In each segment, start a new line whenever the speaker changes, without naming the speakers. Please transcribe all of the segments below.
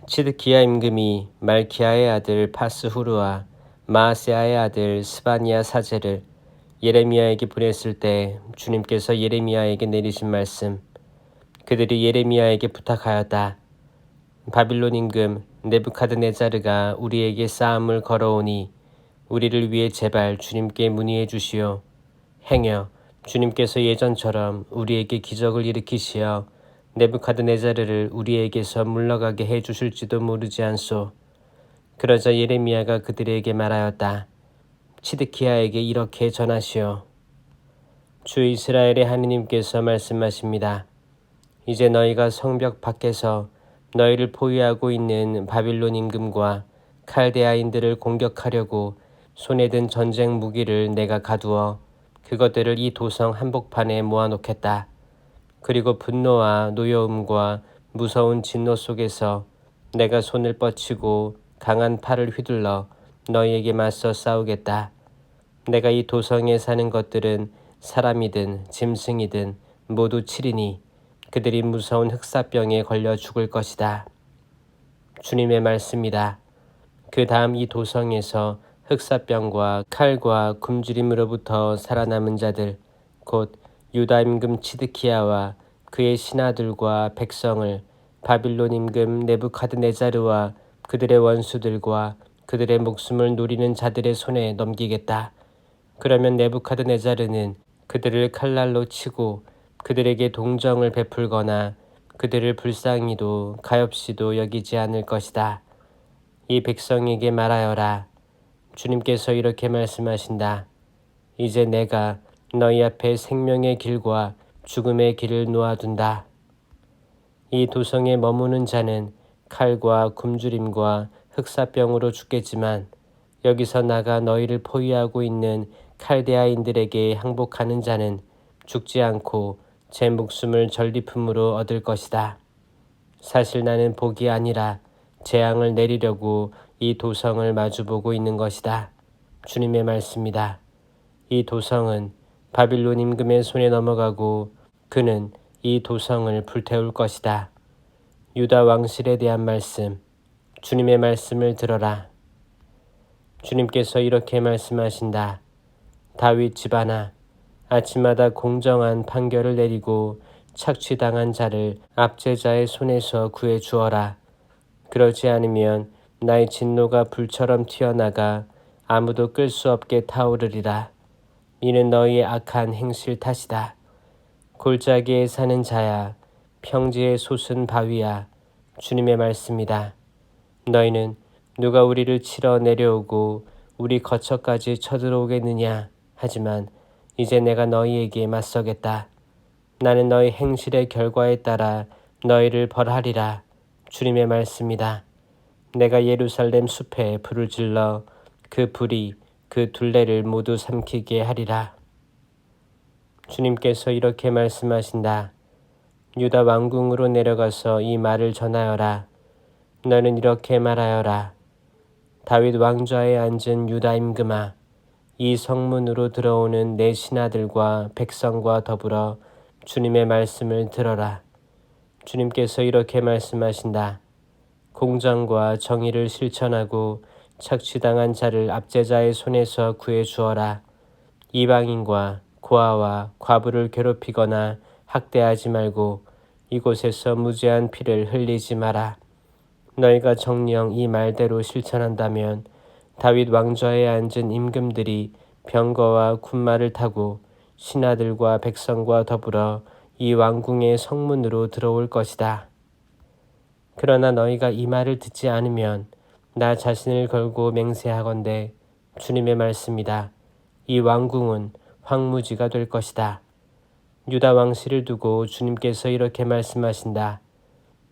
치드키야 임금이 말키야의 아들 파스후르와 마아세야의 아들 스바니야 사제를 예레미야에게 보냈을 때 주님께서 예레미야에게 내리신 말씀, 그들이 예레미야에게 부탁하였다. 바빌론 임금 네부카드네자르가 우리에게 싸움을 걸어오니 우리를 위해 제발 주님께 문의해 주시오. 행여 주님께서 예전처럼 우리에게 기적을 일으키시어 네부카드네자르를 우리에게서 물러가게 해 주실지도 모르지 않소. 그러자 예레미야가 그들에게 말하였다. 치드키야에게 이렇게 전하시오. 주 이스라엘의 하느님께서 말씀하십니다. 이제 너희가 성벽 밖에서 너희를 포위하고 있는 바빌론 임금과 칼데아인들을 공격하려고 손에 든 전쟁 무기를 내가 가두어 그것들을 이 도성 한복판에 모아놓겠다. 그리고 분노와 노여움과 무서운 진노 속에서 내가 손을 뻗치고 강한 팔을 휘둘러 너희에게 맞서 싸우겠다. 내가 이 도성에 사는 것들은 사람이든 짐승이든 모두 치리니 그들이 무서운 흑사병에 걸려 죽을 것이다. 주님의 말씀이다. 그 다음 이 도성에서 흑사병과 칼과 굶주림으로부터 살아남은 자들, 곧 유다 임금 치드키야와 그의 신하들과 백성을 바빌론 임금 네부카드네자르와 그들의 원수들과 그들의 목숨을 노리는 자들의 손에 넘기겠다. 그러면 네부카드네자르는 그들을 칼날로 치고 그들에게 동정을 베풀거나 그들을 불쌍히도 가엾이도 여기지 않을 것이다. 이 백성에게 말하여라. 주님께서 이렇게 말씀하신다. 이제 내가 너희 앞에 생명의 길과 죽음의 길을 놓아둔다. 이 도성에 머무는 자는 칼과 굶주림과 흑사병으로 죽겠지만 여기서 나가 너희를 포위하고 있는 칼데아인들에게 항복하는 자는 죽지 않고 제 목숨을 전리품으로 얻을 것이다. 사실 나는 복이 아니라 재앙을 내리려고 이 도성을 마주보고 있는 것이다. 주님의 말씀이다. 이 도성은 바빌론 임금의 손에 넘어가고 그는 이 도성을 불태울 것이다. 유다 왕실에 대한 말씀, 주님의 말씀을 들어라. 주님께서 이렇게 말씀하신다. 다윗 집안아, 아침마다 공정한 판결을 내리고 착취당한 자를 압제자의 손에서 구해 주어라. 그러지 않으면 나의 진노가 불처럼 튀어나가 아무도 끌 수 없게 타오르리라. 이는 너희의 악한 행실 탓이다. 골짜기에 사는 자야, 평지에 솟은 바위야, 주님의 말씀이다. 너희는 누가 우리를 치러 내려오고 우리 거처까지 쳐들어오겠느냐 하지만 이제 내가 너희에게 맞서겠다. 나는 너희 행실의 결과에 따라 너희를 벌하리라. 주님의 말씀이다. 내가 예루살렘 숲에 불을 질러 그 불이 그 둘레를 모두 삼키게 하리라. 주님께서 이렇게 말씀하신다. 유다 왕궁으로 내려가서 이 말을 전하여라. 너는 이렇게 말하여라. 다윗 왕좌에 앉은 유다 임금아, 이 성문으로 들어오는 내 신하들과 백성과 더불어 주님의 말씀을 들어라. 주님께서 이렇게 말씀하신다. 공정과 정의를 실천하고 착취당한 자를 압제자의 손에서 구해 주어라. 이방인과 고아와 과부를 괴롭히거나 학대하지 말고 이곳에서 무죄한 피를 흘리지 마라. 너희가 정녕 이 말대로 실천한다면 다윗 왕좌에 앉은 임금들이 병거와 군마를 타고 신하들과 백성과 더불어 이 왕궁의 성문으로 들어올 것이다. 그러나 너희가 이 말을 듣지 않으면 나 자신을 걸고 맹세하건대 주님의 말씀이다. 이 왕궁은 황무지가 될 것이다. 유다 왕실을 두고 주님께서 이렇게 말씀하신다.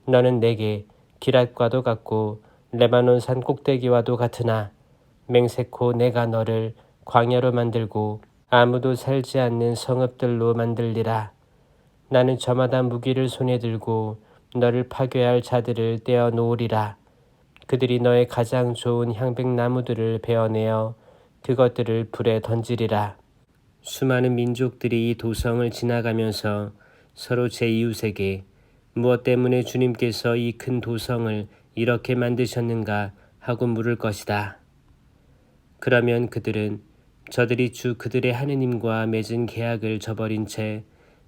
너는 내게 기랏과도 같고 레바논 산 꼭대기와도 같으나 맹세코 내가 너를 광야로 만들고 아무도 살지 않는 성읍들로 만들리라. 나는 저마다 무기를 손에 들고 너를 파괴할 자들을 떼어 놓으리라. 그들이 너의 가장 좋은 향백나무들을 베어내어 그것들을 불에 던지리라. 수많은 민족들이 이 도성을 지나가면서 서로 제 이웃에게 무엇 때문에 주님께서 이 큰 도성을 이렇게 만드셨는가 하고 물을 것이다. 그러면 그들은 저들이 주 그들의 하느님과 맺은 계약을 저버린 채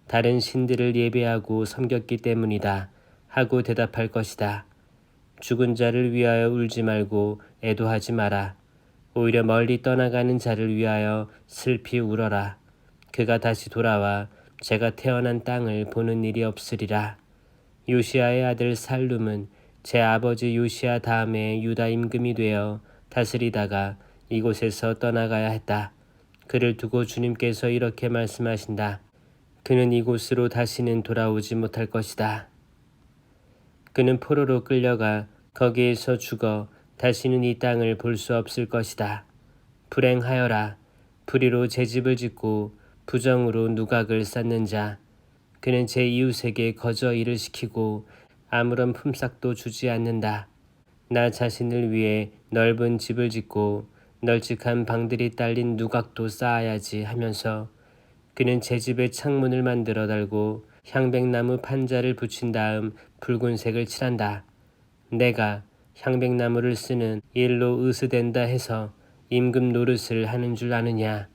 다른 신들을 예배하고 섬겼기 때문이다 하고 대답할 것이다. 죽은 자를 위하여 울지 말고 애도하지 마라. 오히려 멀리 떠나가는 자를 위하여 슬피 울어라. 그가 다시 돌아와 제가 태어난 땅을 보는 일이 없으리라. 요시아의 아들 살룸은 제 아버지 요시아 다음에 유다 임금이 되어 다스리다가 이곳에서 떠나가야 했다. 그를 두고 주님께서 이렇게 말씀하신다. 그는 이곳으로 다시는 돌아오지 못할 것이다. 그는 포로로 끌려가 거기에서 죽어 다시는 이 땅을 볼 수 없을 것이다. 불행하여라. 불의로 제 집을 짓고 부정으로 누각을 쌓는 자. 그는 제 이웃에게 거저 일을 시키고 아무런 품삯도 주지 않는다. 나 자신을 위해 넓은 집을 짓고 널찍한 방들이 딸린 누각도 쌓아야지 하면서 그는 제 집에 창문을 만들어 달고 향백나무 판자를 붙인 다음 붉은색을 칠한다. 내가 향백나무를 쓰는 일로 의스댄다 해서 임금 노릇을 하는 줄 아느냐.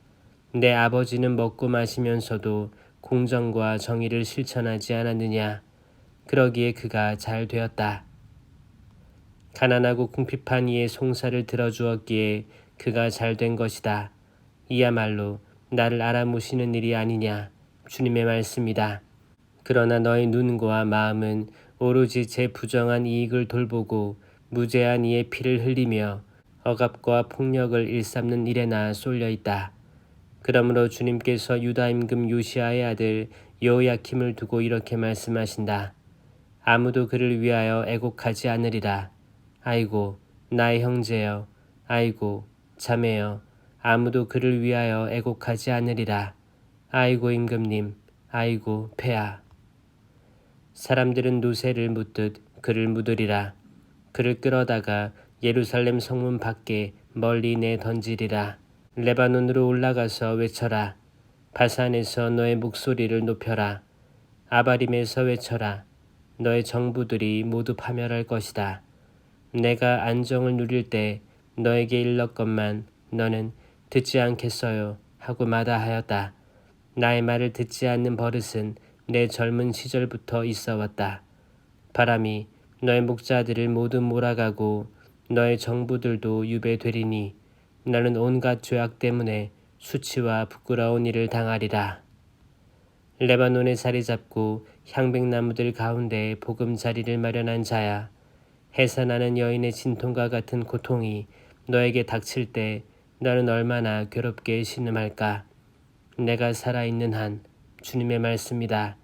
내 아버지는 먹고 마시면서도 공정과 정의를 실천하지 않았느냐. 그러기에 그가 잘 되었다. 가난하고 궁핍한 이의 송사를 들어주었기에 그가 잘 된 것이다. 이야말로 나를 알아보시는 일이 아니냐. 주님의 말씀이다. 그러나 너의 눈과 마음은 오로지 제 부정한 이익을 돌보고 무죄한 이의 피를 흘리며 억압과 폭력을 일삼는 일에나 쏠려 있다. 그러므로 주님께서 유다 임금 요시아의 아들 여호야킴을 두고 이렇게 말씀하신다. 아무도 그를 위하여 애곡하지 않으리라. 아이고 나의 형제여, 아이고 자매여, 아무도 그를 위하여 애곡하지 않으리라. 아이고 임금님, 아이고 폐하. 사람들은 노새를 묻듯 그를 묻으리라. 그를 끌어다가 예루살렘 성문 밖에 멀리 내 던지리라. 레바논으로 올라가서 외쳐라. 바산에서 너의 목소리를 높여라. 아바림에서 외쳐라. 너의 정부들이 모두 파멸할 것이다. 내가 안정을 누릴 때 너에게 일렀건만 너는 듣지 않겠어요 하고 마다하였다. 나의 말을 듣지 않는 버릇은 내 젊은 시절부터 있어왔다. 바람이 너의 목자들을 모두 몰아가고 너의 정부들도 유배되리니 너는 온갖 죄악 때문에 수치와 부끄러운 일을 당하리라. 레바논에 자리 잡고 향백나무들 가운데 보금자리를 마련한 자야. 해산하는 여인의 진통과 같은 고통이 너에게 닥칠 때 너는 얼마나 괴롭게 신음할까. 내가 살아있는 한 주님의 말씀이다.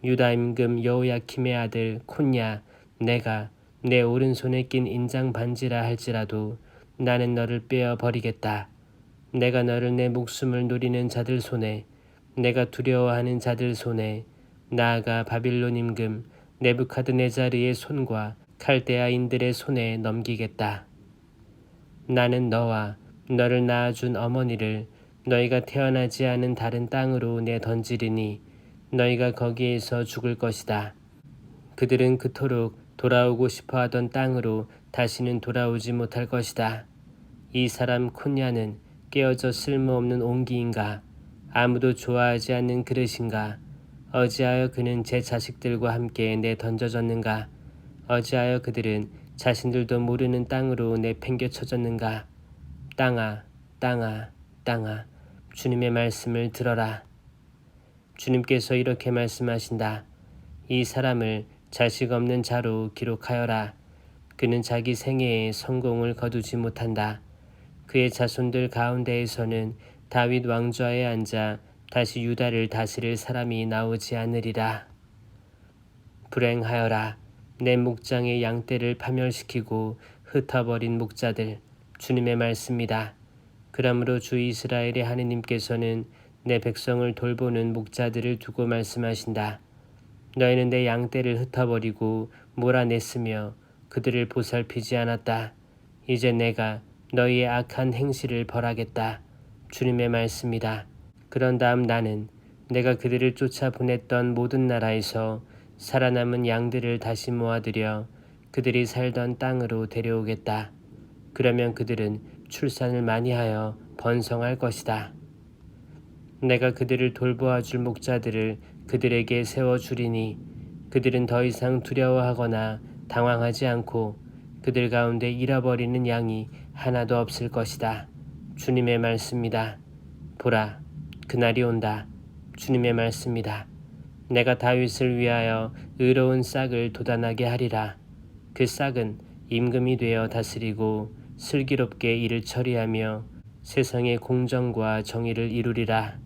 유다 임금 여호야킴의 아들 콘야, 내가 내 오른손에 낀 인장 반지라 할지라도 나는 너를 빼어 버리겠다. 내가 너를 내 목숨을 노리는 자들 손에, 내가 두려워하는 자들 손에, 나아가 바빌론 임금 네부카드네자르의 손과 칼데아인들의 손에 넘기겠다. 나는 너와 너를 낳아준 어머니를 너희가 태어나지 않은 다른 땅으로 내 던지리니 너희가 거기에서 죽을 것이다. 그들은 그토록 돌아오고 싶어하던 땅으로 다시는 돌아오지 못할 것이다. 이 사람 콘야는 깨어져 쓸모없는 옹기인가? 아무도 좋아하지 않는 그릇인가? 어찌하여 그는 제 자식들과 함께 내 던져졌는가? 어찌하여 그들은 자신들도 모르는 땅으로 내팽개쳐졌는가? 땅아, 땅아, 땅아, 주님의 말씀을 들어라. 주님께서 이렇게 말씀하신다. 이 사람을 자식 없는 자로 기록하여라. 그는 자기 생애에 성공을 거두지 못한다. 그의 자손들 가운데에서는 다윗 왕좌에 앉아 다시 유다를 다스릴 사람이 나오지 않으리라. 불행하여라. 내 목장의 양떼를 파멸시키고 흩어버린 목자들. 주님의 말씀이다. 그러므로 주 이스라엘의 하느님께서는 내 백성을 돌보는 목자들을 두고 말씀하신다. 너희는 내 양떼를 흩어버리고 몰아냈으며 그들을 보살피지 않았다. 이제 내가 너희의 악한 행실을 벌하겠다. 주님의 말씀이다. 그런 다음 나는 내가 그들을 쫓아보냈던 모든 나라에서 살아남은 양들을 다시 모아들여 그들이 살던 땅으로 데려오겠다. 그러면 그들은 출산을 많이 하여 번성할 것이다. 내가 그들을 돌보아 줄 목자들을 그들에게 세워주리니 그들은 더 이상 두려워하거나 당황하지 않고 그들 가운데 잃어버리는 양이 하나도 없을 것이다. 주님의 말씀이다. 보라, 그날이 온다. 주님의 말씀이다. 내가 다윗을 위하여 의로운 싹을 돋아나게 하리라. 그 싹은 임금이 되어 다스리고 슬기롭게 일을 처리하며 세상의 공정과 정의를 이루리라.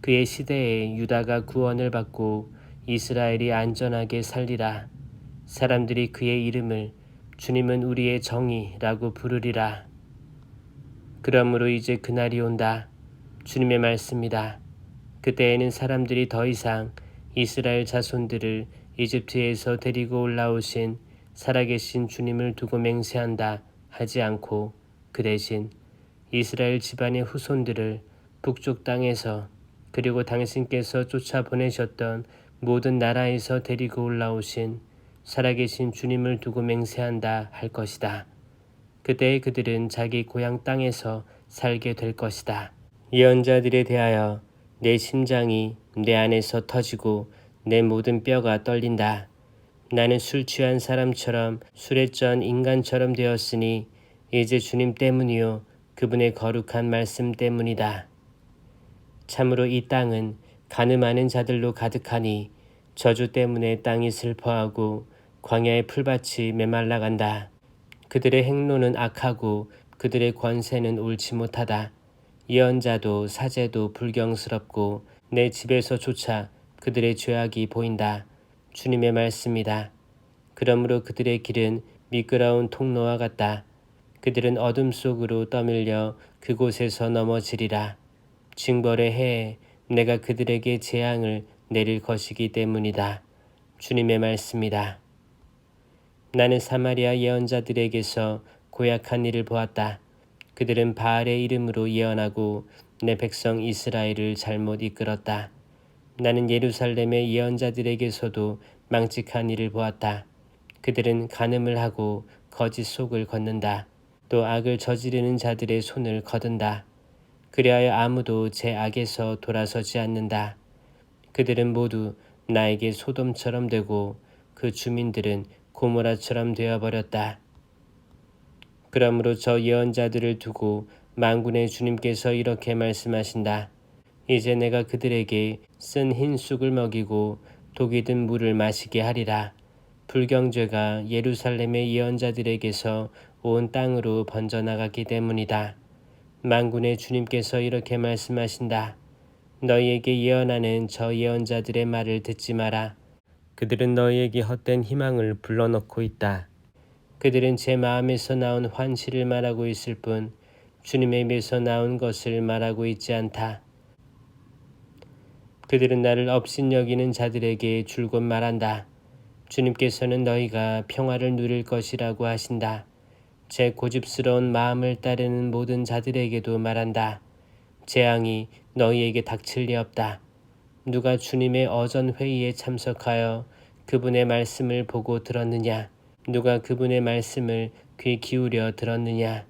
그의 시대에 유다가 구원을 받고 이스라엘이 안전하게 살리라. 사람들이 그의 이름을 주님은 우리의 정의라고 부르리라. 그러므로 이제 그날이 온다. 주님의 말씀이다. 그때에는 사람들이 더 이상 이스라엘 자손들을 이집트에서 데리고 올라오신 살아계신 주님을 두고 맹세한다 하지 않고 그 대신 이스라엘 집안의 후손들을 북쪽 땅에서 그리고 당신께서 쫓아보내셨던 모든 나라에서 데리고 올라오신 살아계신 주님을 두고 맹세한다 할 것이다. 그때 그들은 자기 고향 땅에서 살게 될 것이다. 예언자들에 대하여 내 심장이 내 안에서 터지고 내 모든 뼈가 떨린다. 나는 술 취한 사람처럼 술에 쩐 인간처럼 되었으니 이제 주님 때문이요 그분의 거룩한 말씀 때문이다. 참으로 이 땅은 가늠하는 자들로 가득하니 저주 때문에 땅이 슬퍼하고 광야의 풀밭이 메말라간다. 그들의 행로는 악하고 그들의 권세는 옳지 못하다. 예언자도 사제도 불경스럽고 내 집에서조차 그들의 죄악이 보인다. 주님의 말씀이다. 그러므로 그들의 길은 미끄러운 통로와 같다. 그들은 어둠 속으로 떠밀려 그곳에서 넘어지리라. 징벌의 해에 내가 그들에게 재앙을 내릴 것이기 때문이다. 주님의 말씀이다. 나는 사마리아 예언자들에게서 고약한 일을 보았다. 그들은 바알의 이름으로 예언하고 내 백성 이스라엘을 잘못 이끌었다. 나는 예루살렘의 예언자들에게서도 망측한 일을 보았다. 그들은 간음을 하고 거짓 속을 걷는다. 또 악을 저지르는 자들의 손을 거둔다. 그리하여 아무도 제 악에서 돌아서지 않는다. 그들은 모두 나에게 소돔처럼 되고 그 주민들은 고모라처럼 되어버렸다. 그러므로 저 예언자들을 두고 만군의 주님께서 이렇게 말씀하신다. 이제 내가 그들에게 쓴 흰 쑥을 먹이고 독이 든 물을 마시게 하리라. 불경죄가 예루살렘의 예언자들에게서 온 땅으로 번져나갔기 때문이다. 만군의 주님께서 이렇게 말씀하신다. 너희에게 예언하는 저 예언자들의 말을 듣지 마라. 그들은 너희에게 헛된 희망을 불러넣고 있다. 그들은 제 마음에서 나온 환시를 말하고 있을 뿐 주님의 입에서 나온 것을 말하고 있지 않다. 그들은 나를 업신여기는 자들에게 줄곧 말한다. 주님께서는 너희가 평화를 누릴 것이라고 하신다. 제 고집스러운 마음을 따르는 모든 자들에게도 말한다. 재앙이 너희에게 닥칠 리 없다. 누가 주님의 어전 회의에 참석하여 그분의 말씀을 보고 들었느냐? 누가 그분의 말씀을 귀 기울여 들었느냐?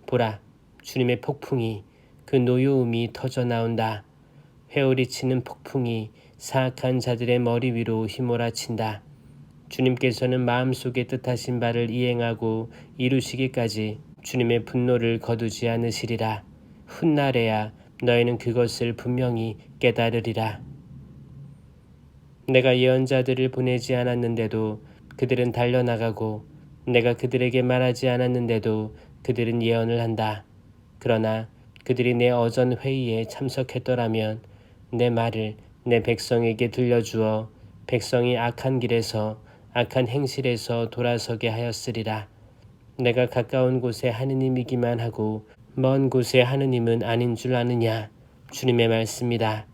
보라, 주님의 폭풍이 그 노여움이 터져 나온다. 회오리 치는 폭풍이 사악한 자들의 머리 위로 휘몰아친다. 주님께서는 마음속에 뜻하신 바를 이행하고 이루시기까지 주님의 분노를 거두지 않으시리라. 훗날에야 너희는 그것을 분명히 깨달으리라. 내가 예언자들을 보내지 않았는데도 그들은 달려나가고 내가 그들에게 말하지 않았는데도 그들은 예언을 한다. 그러나 그들이 내 어전 회의에 참석했더라면 내 말을 내 백성에게 들려주어 백성이 악한 길에서 악한 행실에서 돌아서게 하였으리라. 내가 가까운 곳에 하느님이기만 하고 먼 곳에 하느님은 아닌 줄 아느냐? 주님의 말씀이다.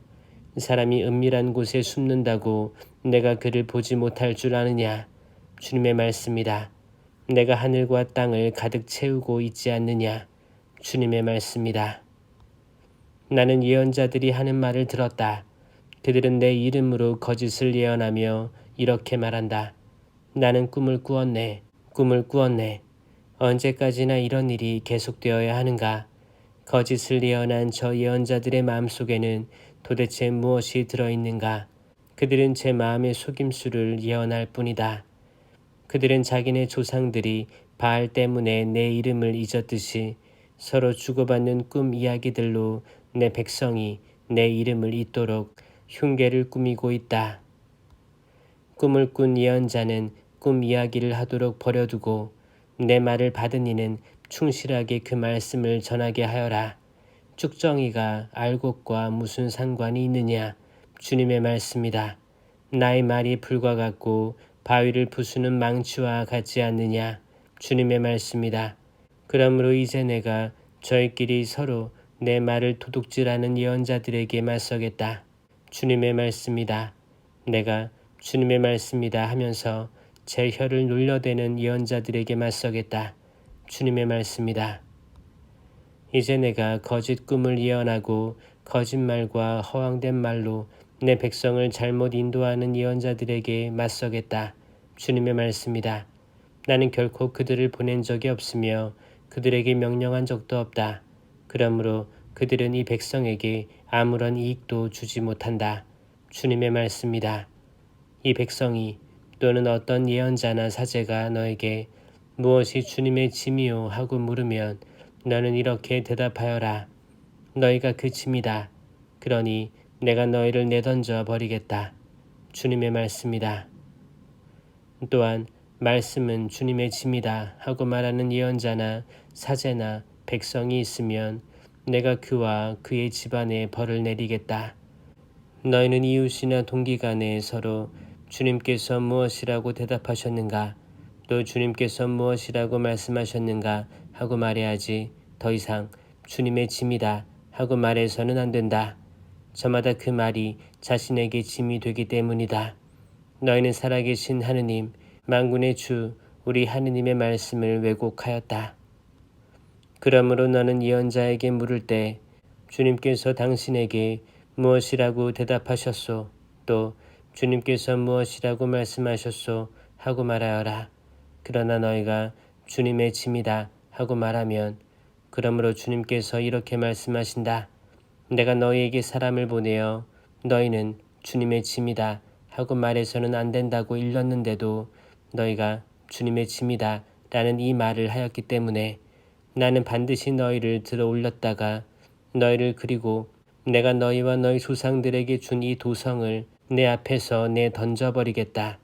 사람이 은밀한 곳에 숨는다고 내가 그를 보지 못할 줄 아느냐? 주님의 말씀이다. 내가 하늘과 땅을 가득 채우고 있지 않느냐? 주님의 말씀이다. 나는 예언자들이 하는 말을 들었다. 그들은 내 이름으로 거짓을 예언하며 이렇게 말한다. 나는 꿈을 꾸었네. 꿈을 꾸었네. 언제까지나 이런 일이 계속되어야 하는가? 거짓을 예언한 저 예언자들의 마음속에는 도대체 무엇이 들어있는가? 그들은 제 마음의 속임수를 예언할 뿐이다. 그들은 자기네 조상들이 바알 때문에 내 이름을 잊었듯이 서로 주고받는 꿈 이야기들로 내 백성이 내 이름을 잊도록 흉계를 꾸미고 있다. 꿈을 꾼 예언자는 꿈 이야기를 하도록 버려두고 내 말을 받은 이는 충실하게 그 말씀을 전하게 하여라. 쭉정이가 알곡과 무슨 상관이 있느냐? 주님의 말씀이다. 나의 말이 불과 같고 바위를 부수는 망치와 같지 않느냐? 주님의 말씀이다. 그러므로 이제 내가 저희끼리 서로 내 말을 도둑질하는 예언자들에게 맞서겠다. 주님의 말씀이다. 내가 주님의 말씀이다 하면서 제 혀를 눌러대는 예언자들에게 맞서겠다. 주님의 말씀이다. 이제 내가 거짓 꿈을 예언하고 거짓말과 허황된 말로 내 백성을 잘못 인도하는 예언자들에게 맞서겠다. 주님의 말씀이다. 나는 결코 그들을 보낸 적이 없으며 그들에게 명령한 적도 없다. 그러므로 그들은 이 백성에게 아무런 이익도 주지 못한다. 주님의 말씀이다. 이 백성이 또는 어떤 예언자나 사제가 너에게 무엇이 주님의 짐이요 하고 물으면 너는 이렇게 대답하여라. 너희가 그 짐이다. 그러니 내가 너희를 내던져 버리겠다. 주님의 말씀이다. 또한 말씀은 주님의 짐이다 하고 말하는 예언자나 사제나 백성이 있으면 내가 그와 그의 집안에 벌을 내리겠다. 너희는 이웃이나 동기간에 서로 주님께서 무엇이라고 대답하셨는가? 또 주님께서 무엇이라고 말씀하셨는가? 하고 말해야지. 더 이상 주님의 짐이다 하고 말해서는 안 된다. 저마다 그 말이 자신에게 짐이 되기 때문이다. 너희는 살아계신 하느님, 만군의 주, 우리 하느님의 말씀을 왜곡하였다. 그러므로 너는 예언자에게 물을 때 주님께서 당신에게 무엇이라고 대답하셨소? 또 주님께서 무엇이라고 말씀하셨소? 하고 말하여라. 그러나 너희가 주님의 짐이다 하고 말하면 그러므로 주님께서 이렇게 말씀하신다. 내가 너희에게 사람을 보내어 너희는 주님의 짐이다 하고 말해서는 안 된다고 일렀는데도 너희가 주님의 짐이다 라는 이 말을 하였기 때문에 나는 반드시 너희를 들어 올렸다가 너희를 그리고 내가 너희와 너희 조상들에게 준 이 도성을 내 앞에서 내 던져버리겠다.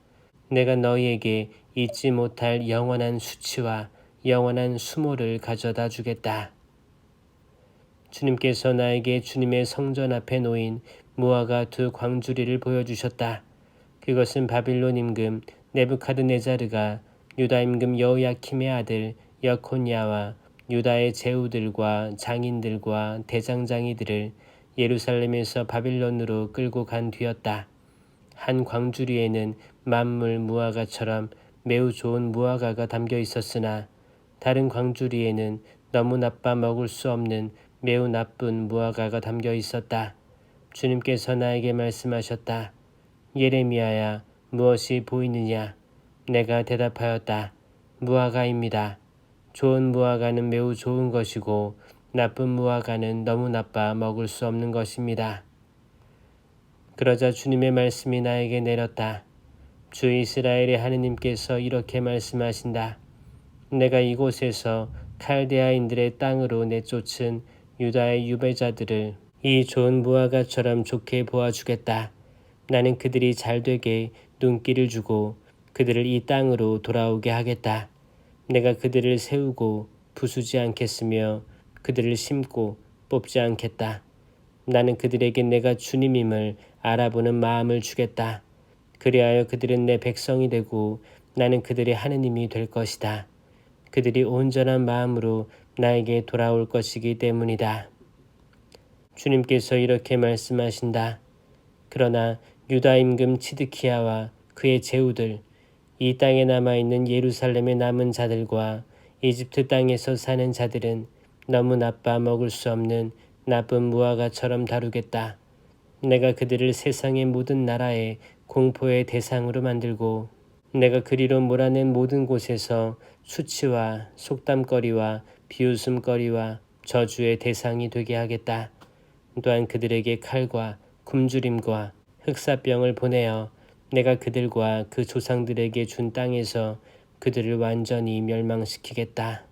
내가 너희에게 잊지 못할 영원한 수치와 영원한 수모를 가져다 주겠다. 주님께서 나에게 주님의 성전 앞에 놓인 무화과 두 광주리를 보여주셨다. 그것은 바빌론 임금 네부카드네자르가 유다 임금 여호야킴의 아들 여코냐와 유다의 제후들과 장인들과 대장장이들을 예루살렘에서 바빌론으로 끌고 간 뒤였다. 한 광주리에는 만물 무화과처럼 매우 좋은 무화과가 담겨 있었으나 다른 광주리에는 너무 나빠 먹을 수 없는 매우 나쁜 무화과가 담겨 있었다. 주님께서 나에게 말씀하셨다. 예레미야야, 무엇이 보이느냐? 내가 대답하였다. 무화과입니다. 좋은 무화과는 매우 좋은 것이고 나쁜 무화과는 너무 나빠 먹을 수 없는 것입니다. 그러자 주님의 말씀이 나에게 내렸다. 주 이스라엘의 하느님께서 이렇게 말씀하신다. 내가 이곳에서 칼데아인들의 땅으로 내쫓은 유다의 유배자들을 이 좋은 무화과처럼 좋게 보아주겠다. 나는 그들이 잘되게 눈길을 주고 그들을 이 땅으로 돌아오게 하겠다. 내가 그들을 세우고 부수지 않겠으며 그들을 심고 뽑지 않겠다. 나는 그들에게 내가 주님임을 알아보는 마음을 주겠다. 그리하여 그들은 내 백성이 되고 나는 그들의 하느님이 될 것이다. 그들이 온전한 마음으로 나에게 돌아올 것이기 때문이다. 주님께서 이렇게 말씀하신다. 그러나 유다 임금 치드키야와 그의 제후들, 이 땅에 남아있는 예루살렘의 남은 자들과 이집트 땅에서 사는 자들은 너무 나빠 먹을 수 없는 나쁜 무화과처럼 다루겠다. 내가 그들을 세상의 모든 나라의 공포의 대상으로 만들고 내가 그리로 몰아낸 모든 곳에서 수치와 속담거리와 비웃음거리와 저주의 대상이 되게 하겠다. 또한 그들에게 칼과 굶주림과 흑사병을 보내어 내가 그들과 그 조상들에게 준 땅에서 그들을 완전히 멸망시키겠다.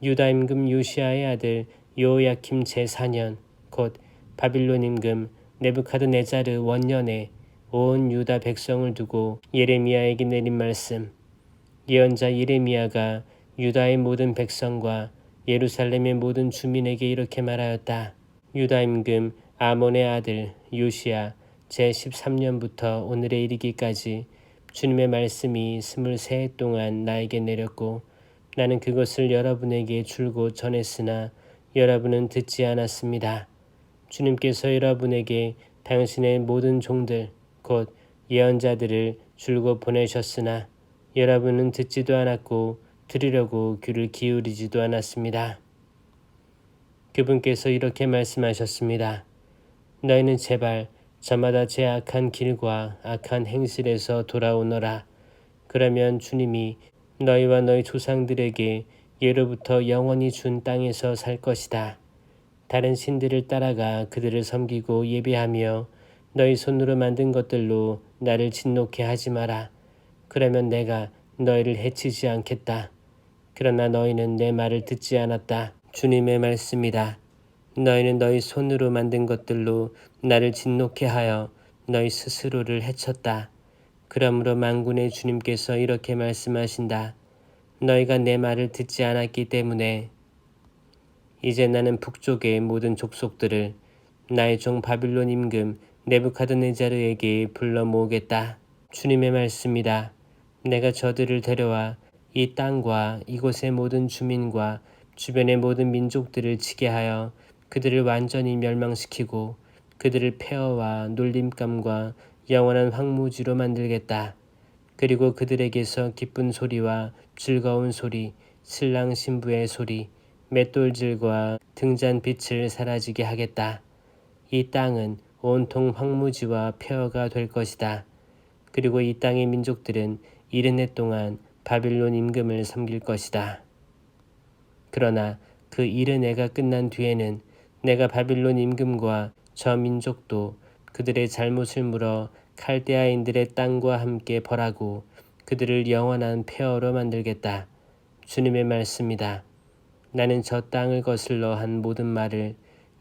유다 임금 요시야의 아들 여호야킴 제4년 곧 바빌론 임금 네부카드네자르 원년에 온 유다 백성을 두고 예레미야에게 내린 말씀. 예언자 예레미야가 유다의 모든 백성과 예루살렘의 모든 주민에게 이렇게 말하였다. 유다 임금 아몬의 아들 요시야 제13년부터 오늘에 이르기까지 주님의 말씀이 23해 동안 나에게 내렸고 나는 그것을 여러분에게 줄곧 전했으나 여러분은 듣지 않았습니다. 주님께서 여러분에게 당신의 모든 종들 곧 예언자들을 줄곧 보내셨으나 여러분은 듣지도 않았고 들으려고 귀를 기울이지도 않았습니다. 그분께서 이렇게 말씀하셨습니다. 너희는 제발 저마다 제 악한 길과 악한 행실에서 돌아오너라. 그러면 주님이 너희와 너희 조상들에게 예로부터 영원히 준 땅에서 살 것이다. 다른 신들을 따라가 그들을 섬기고 예배하며 너희 손으로 만든 것들로 나를 진노케 하지 마라. 그러면 내가 너희를 해치지 않겠다. 그러나 너희는 내 말을 듣지 않았다. 주님의 말씀이다. 너희는 너희 손으로 만든 것들로 나를 진노케 하여 너희 스스로를 해쳤다. 그러므로 만군의 주님께서 이렇게 말씀하신다. 너희가 내 말을 듣지 않았기 때문에 이제 나는 북쪽의 모든 족속들을 나의 종 바빌론 임금 네부카드네자르에게 불러 모으겠다. 주님의 말씀이다. 내가 저들을 데려와 이 땅과 이곳의 모든 주민과 주변의 모든 민족들을 치게 하여 그들을 완전히 멸망시키고 그들을 폐허와 놀림감과 영원한 황무지로 만들겠다. 그리고 그들에게서 기쁜 소리와 즐거운 소리, 신랑 신부의 소리, 맷돌질과 등잔빛을 사라지게 하겠다. 이 땅은 온통 황무지와 폐허가 될 것이다. 그리고 이 땅의 민족들은 이른 해 동안 바빌론 임금을 섬길 것이다. 그러나 그 이른 해가 끝난 뒤에는 내가 바빌론 임금과 저 민족도 그들의 잘못을 물어 칼데아인들의 땅과 함께 벌하고 그들을 영원한 폐허로 만들겠다. 주님의 말씀이다. 나는 저 땅을 거슬러 한 모든 말을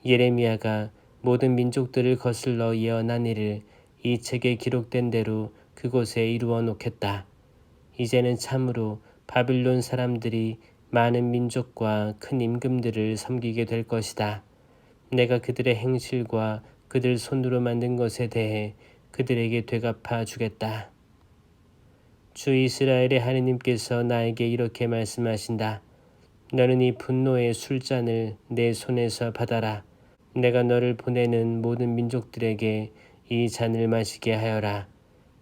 예레미야가 모든 민족들을 거슬러 예언한 일을 이 책에 기록된 대로 그곳에 이루어 놓겠다. 이제는 참으로 바빌론 사람들이 많은 민족과 큰 임금들을 섬기게 될 것이다. 내가 그들의 행실과 그들 손으로 만든 것에 대해 그들에게 되갚아 주겠다. 주 이스라엘의 하느님께서 나에게 이렇게 말씀하신다. 너는 이 분노의 술잔을 내 손에서 받아라. 내가 너를 보내는 모든 민족들에게 이 잔을 마시게 하여라.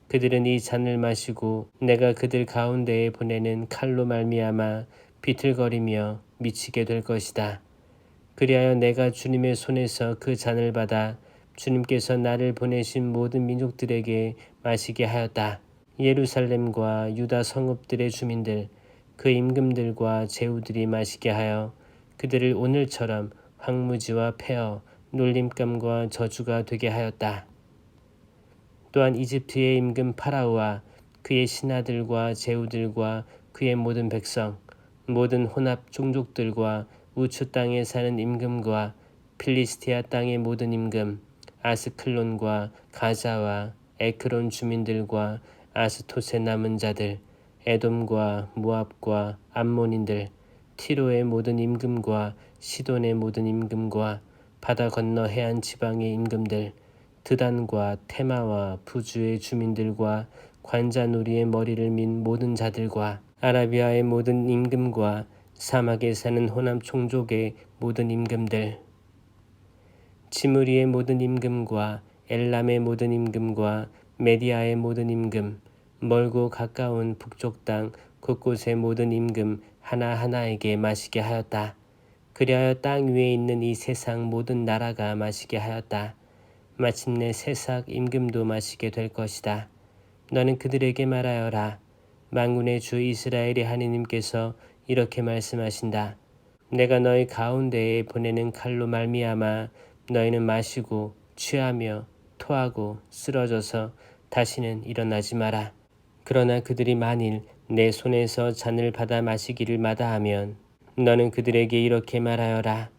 그들은 이 잔을 마시고 내가 그들 가운데에 보내는 칼로 말미암아 비틀거리며 미치게 될 것이다. 그리하여 내가 주님의 손에서 그 잔을 받아 주님께서 나를 보내신 모든 민족들에게 마시게 하였다. 예루살렘과 유다 성읍들의 주민들, 그 임금들과 제후들이 마시게 하여 그들을 오늘처럼 황무지와 폐허, 놀림감과 저주가 되게 하였다. 또한 이집트의 임금 파라오와 그의 신하들과 제후들과 그의 모든 백성, 모든 혼합 종족들과 우추 땅에 사는 임금과 필리스티아 땅의 모든 임금, 아스클론과 가자와 에크론 주민들과 아스토세 남은 자들, 에돔과 모압과 암몬인들, 티로의 모든 임금과 시돈의 모든 임금과 바다 건너 해안 지방의 임금들, 드단과 테마와 부주의 주민들과 관자놀이의 머리를 민 모든 자들과 아라비아의 모든 임금과 사막에 사는 호남 총족의 모든 임금들, 지므리의 모든 임금과 엘람의 모든 임금과 메디아의 모든 임금, 멀고 가까운 북쪽 땅 곳곳의 모든 임금 하나하나에게 마시게 하였다. 그리하여 땅 위에 있는 이 세상 모든 나라가 마시게 하였다. 마침내 세삭 임금도 마시게 될 것이다. 너는 그들에게 말하여라. 만군의 주 이스라엘의 하느님께서 이렇게 말씀하신다. 내가 너희 가운데에 보내는 칼로 말미암아 너희는 마시고 취하며 토하고 쓰러져서 다시는 일어나지 마라. 그러나 그들이 만일 내 손에서 잔을 받아 마시기를 마다하면 너는 그들에게 이렇게 말하여라.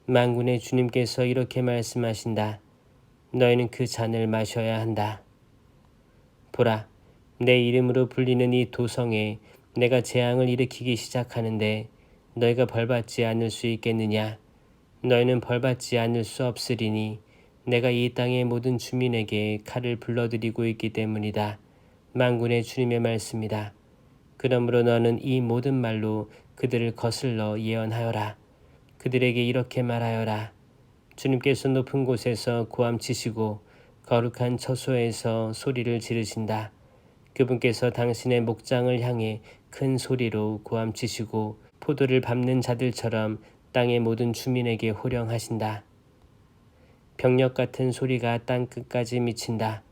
만군의 주님께서 이렇게 말씀하신다. 너희는 그 잔을 마셔야 한다. 보라, 내 이름으로 불리는 이 도성에 내가 재앙을 일으키기 시작하는데 너희가 벌받지 않을 수 있겠느냐? 너희는 벌받지 않을 수 없으리니 내가 이 땅의 모든 주민에게 칼을 불러들이고 있기 때문이다. 만군의 주님의 말씀이다. 그러므로 너는 이 모든 말로 그들을 거슬러 예언하여라. 그들에게 이렇게 말하여라. 주님께서 높은 곳에서 고함치시고 거룩한 처소에서 소리를 지르신다. 그분께서 당신의 목장을 향해 큰 소리로 고함치시고 포도를 밟는 자들처럼 땅의 모든 주민에게 호령하신다. 병력 같은 소리가 땅 끝까지 미친다.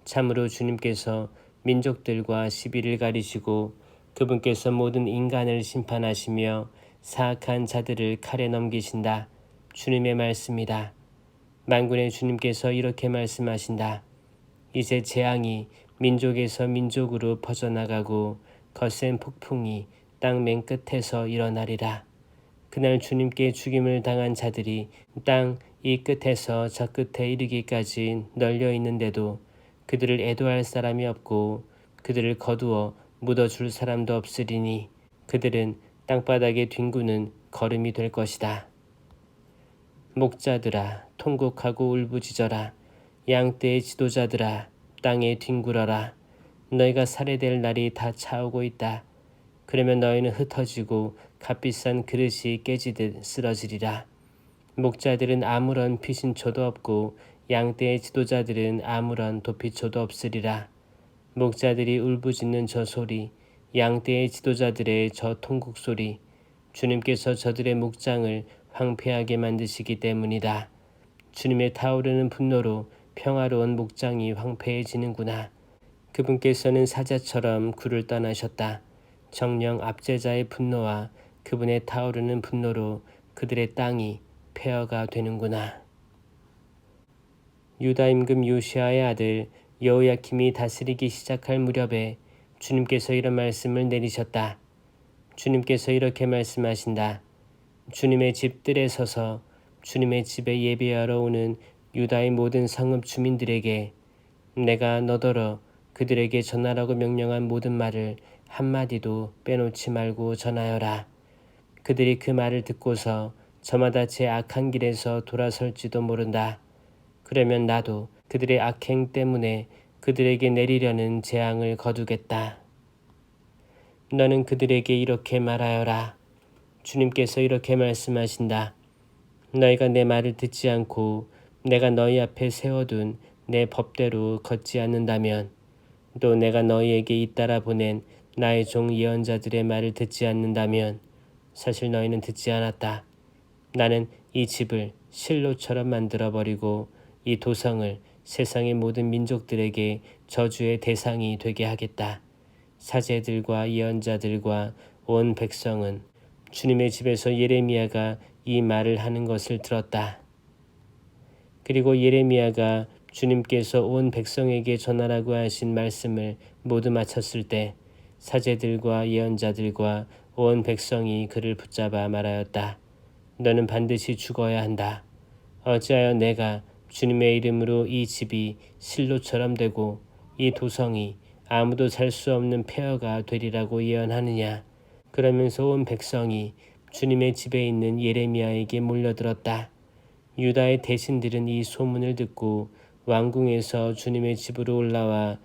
참으로 주님께서 민족들과 시비를 가리시고 그분께서 모든 인간을 심판하시며 사악한 자들을 칼에 넘기신다. 주님의 말씀이다. 만군의 주님께서 이렇게 말씀하신다. 이제 재앙이 민족에서 민족으로 퍼져나가고 거센 폭풍이 땅 맨 끝에서 일어나리라. 그날 주님께 죽임을 당한 자들이 땅 이 끝에서 저 끝에 이르기까지 널려 있는데도 그들을 애도할 사람이 없고 그들을 거두어 묻어줄 사람도 없으리니 그들은 땅바닥에 뒹구는 거름이 될 것이다. 목자들아, 통곡하고 울부짖어라. 양떼의 지도자들아, 땅에 뒹굴어라. 너희가 살해될 날이 다 차오고 있다. 그러면 너희는 흩어지고 값비싼 그릇이 깨지듯 쓰러지리라. 목자들은 아무런 피신초도 없고 양떼의 지도자들은 아무런 도피초도 없으리라. 목자들이 울부짖는 저 소리, 양떼의 지도자들의 저 통곡 소리, 주님께서 저들의 목장을 황폐하게 만드시기 때문이다. 주님의 타오르는 분노로 평화로운 목장이 황폐해지는구나. 그분께서는 사자처럼 굴을 떠나셨다. 정령 압제자의 분노와 그분의 타오르는 분노로 그들의 땅이 폐허가 되는구나. 유다 임금 요시아의 아들 여호야킴이 다스리기 시작할 무렵에 주님께서 이런 말씀을 내리셨다. 주님께서 이렇게 말씀하신다. 주님의 집들에 서서 주님의 집에 예배하러 오는 유다의 모든 성읍 주민들에게 내가 너더러 그들에게 전하라고 명령한 모든 말을 한마디도 빼놓지 말고 전하여라. 그들이 그 말을 듣고서 저마다 제 악한 길에서 돌아설지도 모른다. 그러면 나도 그들의 악행 때문에 그들에게 내리려는 재앙을 거두겠다. 너는 그들에게 이렇게 말하여라. 주님께서 이렇게 말씀하신다. 너희가 내 말을 듣지 않고 내가 너희 앞에 세워둔 내 법대로 걷지 않는다면 또 내가 너희에게 잇따라 보낸 나의 종 예언자들의 말을 듣지 않는다면 사실 너희는 듣지 않았다. 나는 이 집을 실로처럼 만들어버리고 이 도성을 세상의 모든 민족들에게 저주의 대상이 되게 하겠다. 사제들과 예언자들과 온 백성은 주님의 집에서 예레미야가 이 말을 하는 것을 들었다. 그리고 예레미야가 주님께서 온 백성에게 전하라고 하신 말씀을 모두 마쳤을 때 사제들과 예언자들과 온 백성이 그를 붙잡아 말하였다. 너는 반드시 죽어야 한다. 어찌하여 내가 주님의 이름으로 이 집이 실로처럼 되고 이 도성이 아무도 살 수 없는 폐허가 되리라고 예언하느냐. 그러면서 온 백성이 주님의 집에 있는 예레미야에게 몰려들었다. 유다의 대신들은 이 소문을 듣고 왕궁에서 주님의 집으로 올라와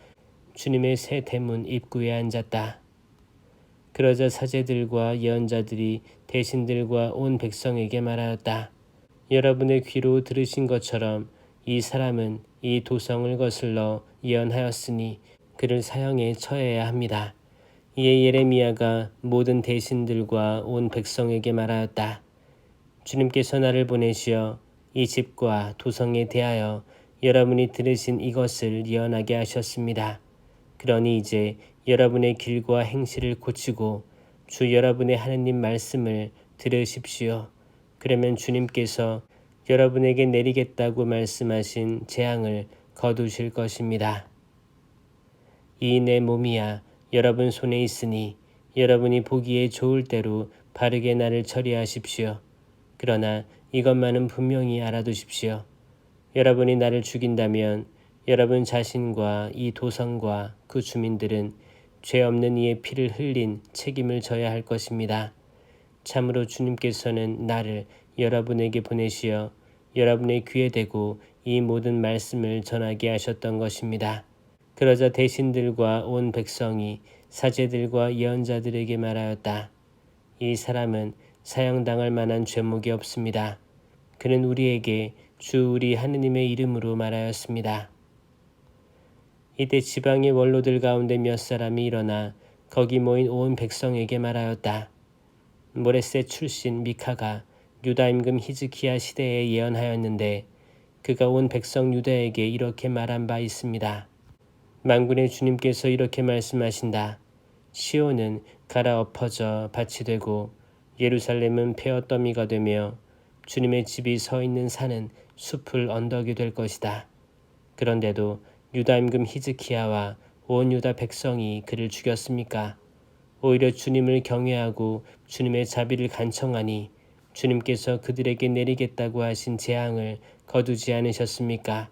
주님의 새 대문 입구에 앉았다. 그러자 사제들과 예언자들이 대신들과 온 백성에게 말하였다. 여러분의 귀로 들으신 것처럼 이 사람은 이 도성을 거슬러 예언하였으니 그를 사형에 처해야 합니다. 이에 예레미야가 모든 대신들과 온 백성에게 말하였다. 주님께서 나를 보내시어 이 집과 도성에 대하여 여러분이 들으신 이것을 예언하게 하셨습니다. 그러니 이제 여러분의 길과 행실을 고치고 주 여러분의 하느님 말씀을 들으십시오. 그러면 주님께서 여러분에게 내리겠다고 말씀하신 재앙을 거두실 것입니다. 이 내 몸이야 여러분 손에 있으니 여러분이 보기에 좋을 대로 바르게 나를 처리하십시오. 그러나 이것만은 분명히 알아두십시오. 여러분이 나를 죽인다면 여러분 자신과 이 도성과 그 주민들은 죄 없는 이의 피를 흘린 책임을 져야 할 것입니다. 참으로 주님께서는 나를 여러분에게 보내시어 여러분의 귀에 대고 이 모든 말씀을 전하게 하셨던 것입니다. 그러자 대신들과 온 백성이 사제들과 예언자들에게 말하였다. 이 사람은 사형당할 만한 죄목이 없습니다. 그는 우리에게 주 우리 하느님의 이름으로 말하였습니다. 이때 지방의 원로들 가운데 몇 사람이 일어나 거기 모인 온 백성에게 말하였다. 모레셋 출신 미카가 유다 임금 히즈키야 시대에 예언하였는데 그가 온 백성 유다에게 이렇게 말한 바 있습니다. 만군의 주님께서 이렇게 말씀하신다. 시온은 갈아엎어져 밭이 되고 예루살렘은 폐허더미가 되며 주님의 집이 서 있는 산은 숲을 언덕이 될 것이다. 그런데도 유다 임금 히즈키야와 온 유다 백성이 그를 죽였습니까? 오히려 주님을 경외하고 주님의 자비를 간청하니 주님께서 그들에게 내리겠다고 하신 재앙을 거두지 않으셨습니까?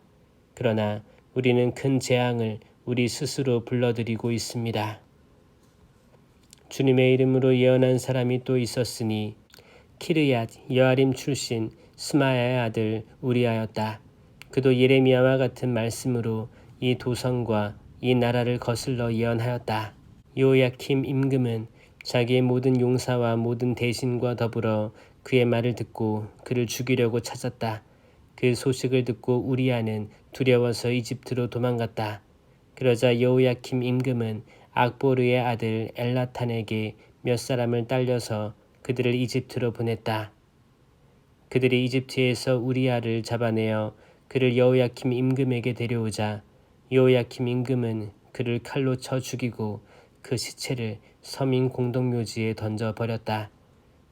그러나 우리는 큰 재앙을 우리 스스로 불러들이고 있습니다. 주님의 이름으로 예언한 사람이 또 있었으니 키르얏 여아림 출신 스마야의 아들 우리아였다. 그도 예레미야와 같은 말씀으로 이 도성과 이 나라를 거슬러 예언하였다. 요야킴 임금은 자기의 모든 용사와 모든 대신과 더불어 그의 말을 듣고 그를 죽이려고 찾았다. 그 소식을 듣고 우리아는 두려워서 이집트로 도망갔다. 그러자 여호야킴 임금은 악보르의 아들 엘라탄에게 몇 사람을 딸려서 그들을 이집트로 보냈다. 그들이 이집트에서 우리아를 잡아내어 그를 여호야킴 임금에게 데려오자 여호야킴 임금은 그를 칼로 쳐 죽이고 그 시체를 서민 공동묘지에 던져버렸다.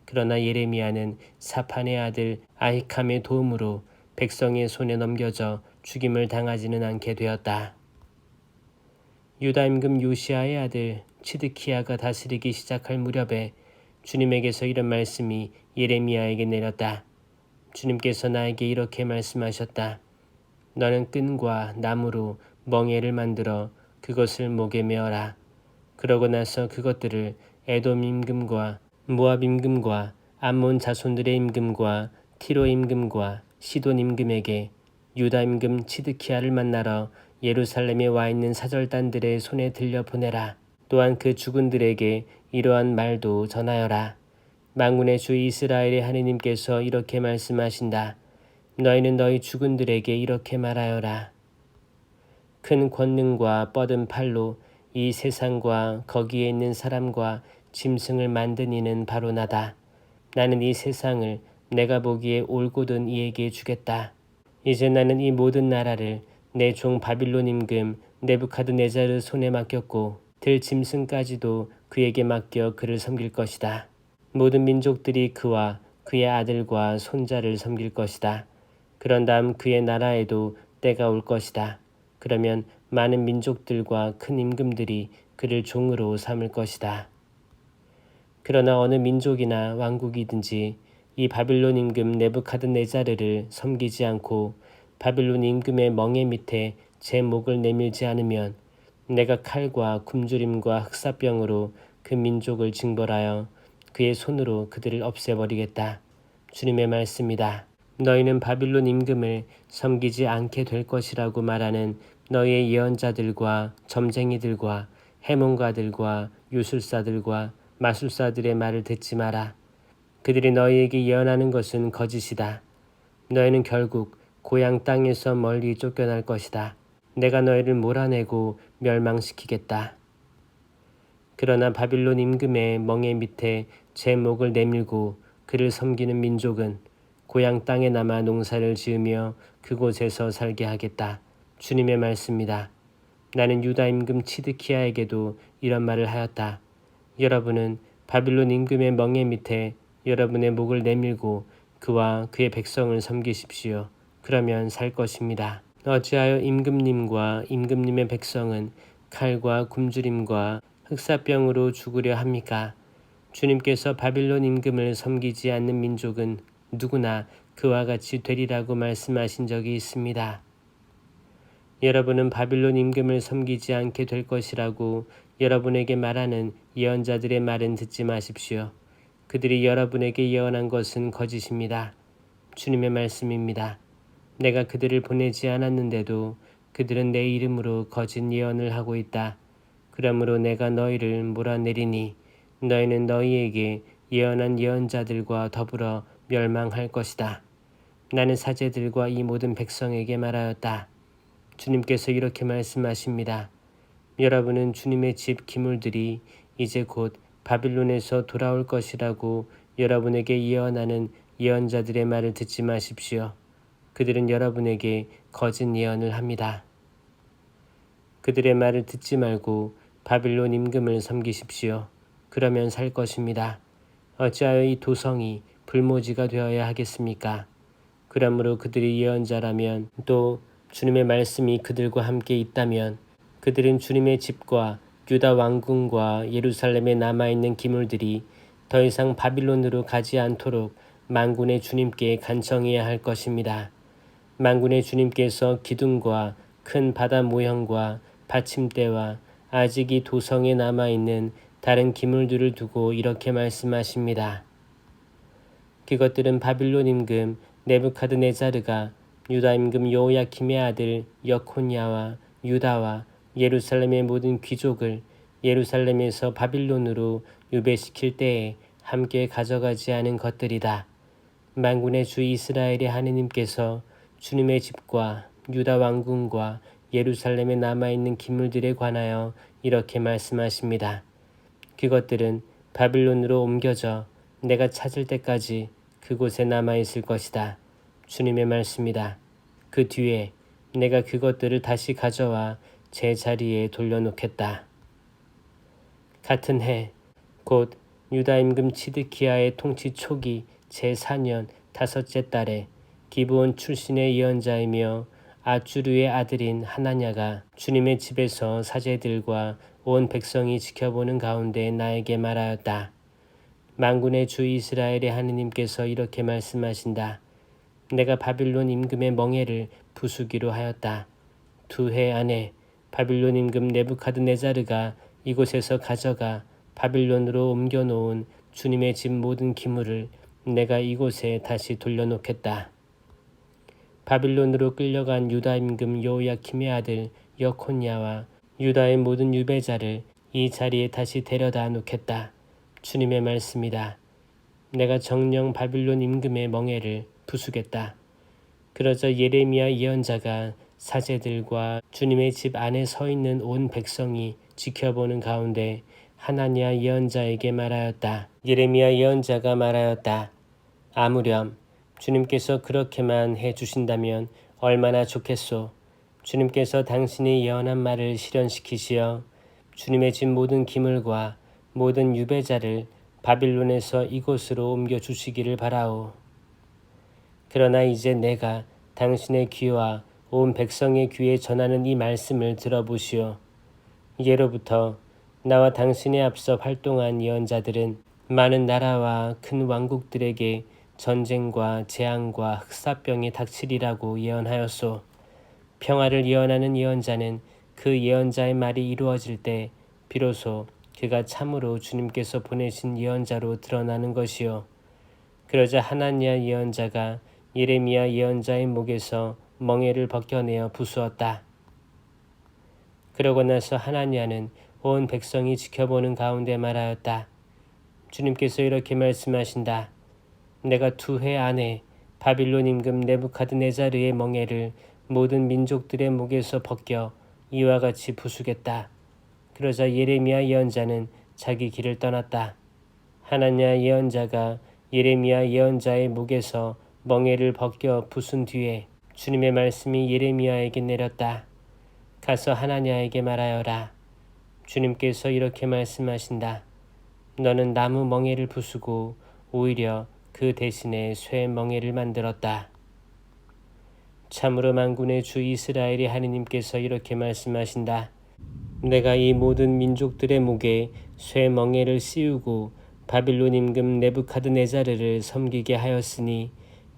그러나 예레미야는 사판의 아들 아히캄의 도움으로 백성의 손에 넘겨져 죽임을 당하지는 않게 되었다. 유다 임금 요시아의 아들 치드키야가 다스리기 시작할 무렵에 주님에게서 이런 말씀이 예레미야에게 내렸다. 주님께서 나에게 이렇게 말씀하셨다. 너는 끈과 나무로 멍에를 만들어 그것을 목에 메어라. 그러고 나서 그것들을 에돔 임금과 모압 임금과 암몬 자손들의 임금과 티로 임금과 시돈 임금에게 유다 임금 치드키야를 만나러 예루살렘에 와 있는 사절단들의 손에 들려 보내라. 또한 그 죽은들에게 이러한 말도 전하여라. 만군의 주 이스라엘의 하느님께서 이렇게 말씀하신다. 너희는 너희 죽은들에게 이렇게 말하여라. 큰 권능과 뻗은 팔로 이 세상과 거기에 있는 사람과 짐승을 만든 이는 바로 나다. 나는 이 세상을 내가 보기에 올곧은 이에게 주겠다. 이제 나는 이 모든 나라를 내 종 바빌론 임금 네부카드네자르 손에 맡겼고 들 짐승까지도 그에게 맡겨 그를 섬길 것이다. 모든 민족들이 그와 그의 아들과 손자를 섬길 것이다. 그런 다음 그의 나라에도 때가 올 것이다. 그러면 많은 민족들과 큰 임금들이 그를 종으로 삼을 것이다. 그러나 어느 민족이나 왕국이든지 이 바빌론 임금 네부카드네자르를 섬기지 않고 바빌론 임금의 멍에 밑에 제 목을 내밀지 않으면 내가 칼과 굶주림과 흑사병으로 그 민족을 징벌하여 그의 손으로 그들을 없애버리겠다. 주님의 말씀이다. 너희는 바빌론 임금을 섬기지 않게 될 것이라고 말하는 너희의 예언자들과 점쟁이들과 해몽가들과 유술사들과 마술사들의 말을 듣지 마라. 그들이 너희에게 예언하는 것은 거짓이다. 너희는 결국 고향 땅에서 멀리 쫓겨날 것이다. 내가 너희를 몰아내고 멸망시키겠다. 그러나 바빌론 임금의 멍에 밑에 제 목을 내밀고 그를 섬기는 민족은 고향 땅에 남아 농사를 지으며 그곳에서 살게 하겠다. 주님의 말씀이다. 나는 유다 임금 치드키야에게도 이런 말을 하였다. 여러분은 바빌론 임금의 멍에 밑에 여러분의 목을 내밀고 그와 그의 백성을 섬기십시오. 그러면 살 것입니다. 어찌하여 임금님과 임금님의 백성은 칼과 굶주림과 흑사병으로 죽으려 합니까? 주님께서 바빌론 임금을 섬기지 않는 민족은 누구나 그와 같이 되리라고 말씀하신 적이 있습니다. 여러분은 바빌론 임금을 섬기지 않게 될 것이라고 여러분에게 말하는 예언자들의 말은 듣지 마십시오. 그들이 여러분에게 예언한 것은 거짓입니다. 주님의 말씀입니다. 내가 그들을 보내지 않았는데도 그들은 내 이름으로 거짓 예언을 하고 있다. 그러므로 내가 너희를 몰아내리니 너희는 너희에게 예언한 예언자들과 더불어 멸망할 것이다. 나는 사제들과 이 모든 백성에게 말하였다. 주님께서 이렇게 말씀하십니다. 여러분은 주님의 집 기물들이 이제 곧 바빌론에서 돌아올 것이라고 여러분에게 예언하는 예언자들의 말을 듣지 마십시오. 그들은 여러분에게 거짓 예언을 합니다. 그들의 말을 듣지 말고 바빌론 임금을 섬기십시오. 그러면 살 것입니다. 어찌하여 이 도성이 불모지가 되어야 하겠습니까? 그러므로 그들이 예언자라면 또 주님의 말씀이 그들과 함께 있다면 그들은 주님의 집과 유다 왕궁과 예루살렘에 남아있는 기물들이 더 이상 바빌론으로 가지 않도록 만군의 주님께 간청해야 할 것입니다. 만군의 주님께서 기둥과 큰 바다 모형과 받침대와 아직 이 도성에 남아있는 다른 기물들을 두고 이렇게 말씀하십니다. 그것들은 바빌론 임금 네부카드네자르가 유다 임금 여호야킴의 아들 여코냐와 유다와 예루살렘의 모든 귀족을 예루살렘에서 바빌론으로 유배시킬 때에 함께 가져가지 않은 것들이다. 만군의 주 이스라엘의 하느님께서 주님의 집과 유다 왕궁과 예루살렘에 남아있는 기물들에 관하여 이렇게 말씀하십니다. 그것들은 바빌론으로 옮겨져 내가 찾을 때까지 그곳에 남아있을 것이다. 주님의 말씀이다. 그 뒤에 내가 그것들을 다시 가져와 제 자리에 돌려놓겠다. 같은 해 곧 유다 임금 치드키야의 통치 초기 제4년 5째 달에 기브온 출신의 예언자이며 아주르의 아들인 하나냐가 주님의 집에서 사제들과 온 백성이 지켜보는 가운데 나에게 말하였다. 만군의 주 이스라엘의 하느님께서 이렇게 말씀하신다. 내가 바빌론 임금의 멍에를 부수기로 하였다. 2해 안에 바빌론 임금 네부카드네자르가 이곳에서 가져가 바빌론으로 옮겨놓은 주님의 집 모든 기물을 내가 이곳에 다시 돌려놓겠다. 바빌론으로 끌려간 유다 임금 여호야킴의 아들 여코냐와 유다의 모든 유배자를 이 자리에 다시 데려다 놓겠다. 주님의 말씀이다. 내가 정령 바빌론 임금의 멍에를 부수겠다. 그러자 예레미야 예언자가 사제들과 주님의 집 안에 서 있는 온 백성이 지켜보는 가운데 하나냐 예언자에게 말하였다. 예레미야 예언자가 말하였다. 아무렴 주님께서 그렇게만 해주신다면 얼마나 좋겠소. 주님께서 당신이 예언한 말을 실현시키시어 주님의 집 모든 기물과 모든 유배자를 바빌론에서 이곳으로 옮겨주시기를 바라오. 그러나 이제 내가 당신의 귀와 온 백성의 귀에 전하는 이 말씀을 들어보시오. 예로부터 나와 당신에 앞서 활동한 예언자들은 많은 나라와 큰 왕국들에게 전쟁과 재앙과 흑사병이 닥치리라고 예언하였소. 평화를 예언하는 예언자는 그 예언자의 말이 이루어질 때 비로소 그가 참으로 주님께서 보내신 예언자로 드러나는 것이요. 그러자 하나냐 예언자가 예레미야 예언자의 목에서 멍에를 벗겨내어 부수었다. 그러고 나서 하나냐는 온 백성이 지켜보는 가운데 말하였다. 주님께서 이렇게 말씀하신다. 내가 2해 안에 바빌론 임금 네부카드네자르의 멍에를 모든 민족들의 목에서 벗겨 이와 같이 부수겠다. 그러자 예레미야 예언자는 자기 길을 떠났다. 하나냐 예언자가 예레미야 예언자의 목에서 멍에를 벗겨 부순 뒤에 주님의 말씀이 예레미야에게 내렸다. 가서 하나냐에게 말하여라. 주님께서 이렇게 말씀하신다. 너는 나무 멍에를 부수고 오히려 그 대신에 쇠 멍에를 만들었다. 참으로 만군의 주 이스라엘의 하느님께서 이렇게 말씀하신다. 내가 이 모든 민족들의 목에 쇠 멍에를 씌우고 바빌론 임금 네부카드네자르를 섬기게 하였으니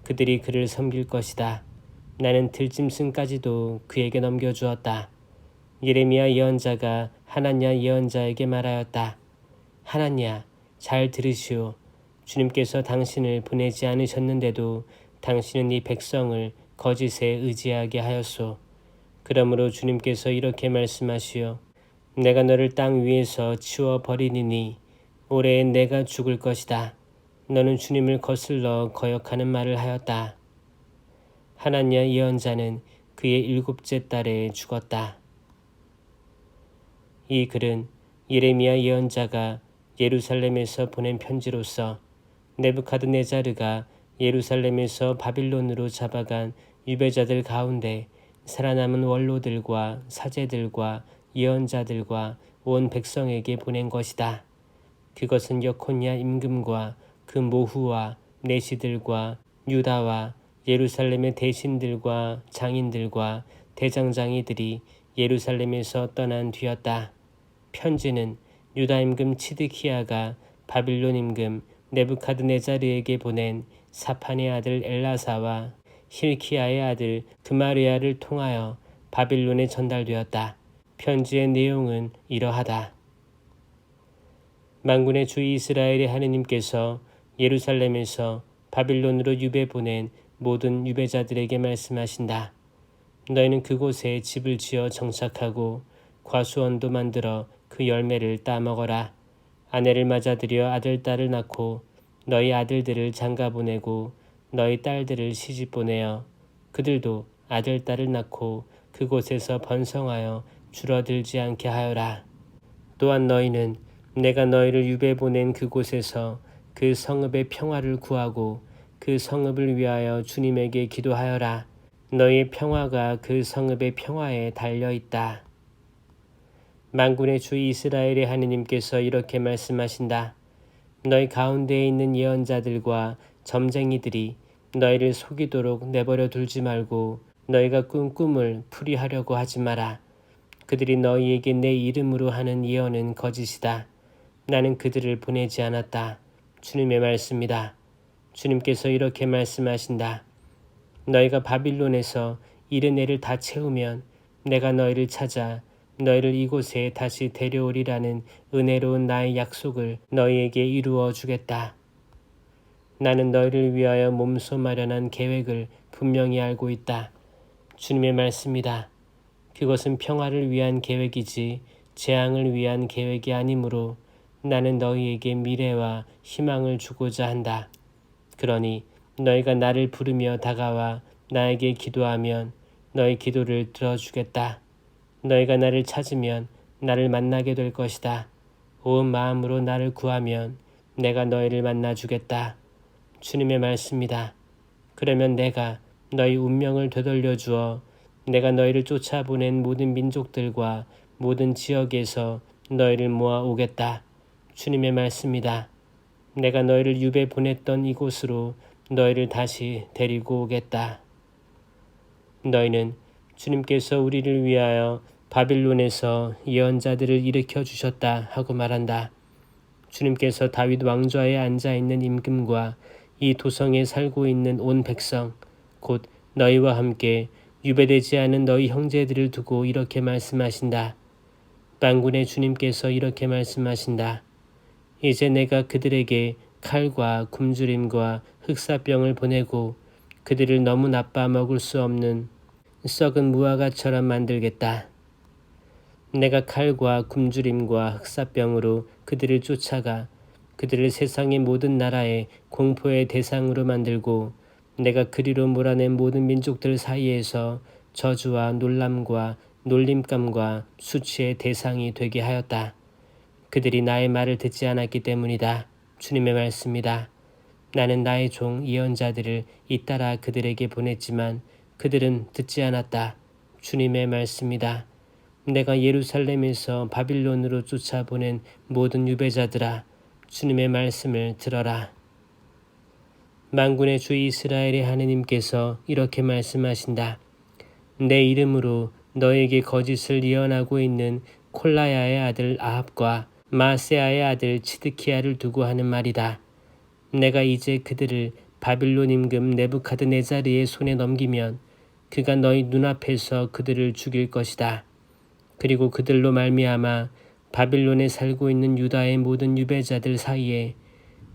그들이 그를 섬길 것이다. 나는 들짐승까지도 그에게 넘겨주었다. 예레미야 예언자가 하나냐 예언자에게 말하였다. 하나냐, 잘 들으시오. 주님께서 당신을 보내지 않으셨는데도 당신은 이 백성을 거짓에 의지하게 하였소. 그러므로 주님께서 이렇게 말씀하시오. 내가 너를 땅 위에서 치워 버리니니 올해 내가 죽을 것이다. 너는 주님을 거슬러 거역하는 말을 하였다. 하나냐 예언자는 그의 7째 달에 죽었다. 이 글은 예레미야 예언자가 예루살렘에서 보낸 편지로서 네부카드네자르가 예루살렘에서 바빌론으로 잡아간 유배자들 가운데 살아남은 원로들과 사제들과 예언자들과 온 백성에게 보낸 것이다. 그것은 여코냐 임금과 그 모후와 내시들과 유다와 예루살렘의 대신들과 장인들과 대장장이들이 예루살렘에서 떠난 뒤였다. 편지는 유다 임금 치드키야가 바빌론 임금 네부카드네자르에게 보낸 사판의 아들 엘라사와 힐키야의 아들 드마리아를 통하여 바빌론에 전달되었다. 편지의 내용은 이러하다. 만군의 주 이스라엘의 하느님께서 예루살렘에서 바빌론으로 유배 보낸 모든 유배자들에게 말씀하신다. 너희는 그곳에 집을 지어 정착하고 과수원도 만들어 그 열매를 따먹어라. 아내를 맞아들여 아들, 딸을 낳고 너희 아들들을 장가보내고 너희 딸들을 시집보내어 그들도 아들, 딸을 낳고 그곳에서 번성하여 줄어들지 않게 하여라. 또한 너희는 내가 너희를 유배 보낸 그곳에서 그 성읍의 평화를 구하고 그 성읍을 위하여 주님에게 기도하여라. 너희의 평화가 그 성읍의 평화에 달려있다. 만군의 주 이스라엘의 하느님께서 이렇게 말씀하신다. 너희 가운데에 있는 예언자들과 점쟁이들이 너희를 속이도록 내버려 둘지 말고 너희가 꾼 꿈을 풀이하려고 하지 마라. 그들이 너희에게 내 이름으로 하는 예언은 거짓이다. 나는 그들을 보내지 않았다. 주님의 말씀이다. 주님께서 이렇게 말씀하신다. 너희가 바빌론에서 이른 애를 다 채우면 내가 너희를 찾아 너희를 이곳에 다시 데려오리라는 은혜로운 나의 약속을 너희에게 이루어 주겠다. 나는 너희를 위하여 몸소 마련한 계획을 분명히 알고 있다. 주님의 말씀이다. 그것은 평화를 위한 계획이지 재앙을 위한 계획이 아니므로 나는 너희에게 미래와 희망을 주고자 한다. 그러니 너희가 나를 부르며 다가와 나에게 기도하면 너희 기도를 들어주겠다. 너희가 나를 찾으면 나를 만나게 될 것이다. 온 마음으로 나를 구하면 내가 너희를 만나주겠다. 주님의 말씀이다. 그러면 내가 너희 운명을 되돌려 주어 내가 너희를 쫓아보낸 모든 민족들과 모든 지역에서 너희를 모아 오겠다. 주님의 말씀이다. 내가 너희를 유배 보냈던 이곳으로 너희를 다시 데리고 오겠다. 너희는 주님께서 우리를 위하여 바빌론에서 예언자들을 일으켜 주셨다 하고 말한다. 주님께서 다윗 왕좌에 앉아있는 임금과 이 도성에 살고 있는 온 백성 곧 너희와 함께 유배되지 않은 너희 형제들을 두고 이렇게 말씀하신다. 만군의 주님께서 이렇게 말씀하신다. 이제 내가 그들에게 칼과 굶주림과 흑사병을 보내고 그들을 너무 나빠 먹을 수 없는 썩은 무화과처럼 만들겠다. 내가 칼과 굶주림과 흑사병으로 그들을 쫓아가 그들을 세상의 모든 나라의 공포의 대상으로 만들고 내가 그리로 몰아낸 모든 민족들 사이에서 저주와 놀람과 놀림감과 수치의 대상이 되게 하였다. 그들이 나의 말을 듣지 않았기 때문이다. 주님의 말씀이다. 나는 나의 종 예언자들을 잇따라 그들에게 보냈지만 그들은 듣지 않았다. 주님의 말씀이다. 내가 예루살렘에서 바빌론으로 쫓아보낸 모든 유배자들아, 주님의 말씀을 들어라. 만군의 주 이스라엘의 하느님께서 이렇게 말씀하신다. 내 이름으로 너에게 거짓을 예언하고 있는 콜라야의 아들 아합과 마세아의 아들 치드키야를 두고 하는 말이다. 내가 이제 그들을 바빌론 임금 네부카드네자르의 손에 넘기면 그가 너희 눈앞에서 그들을 죽일 것이다. 그리고 그들로 말미암아 바빌론에 살고 있는 유다의 모든 유배자들 사이에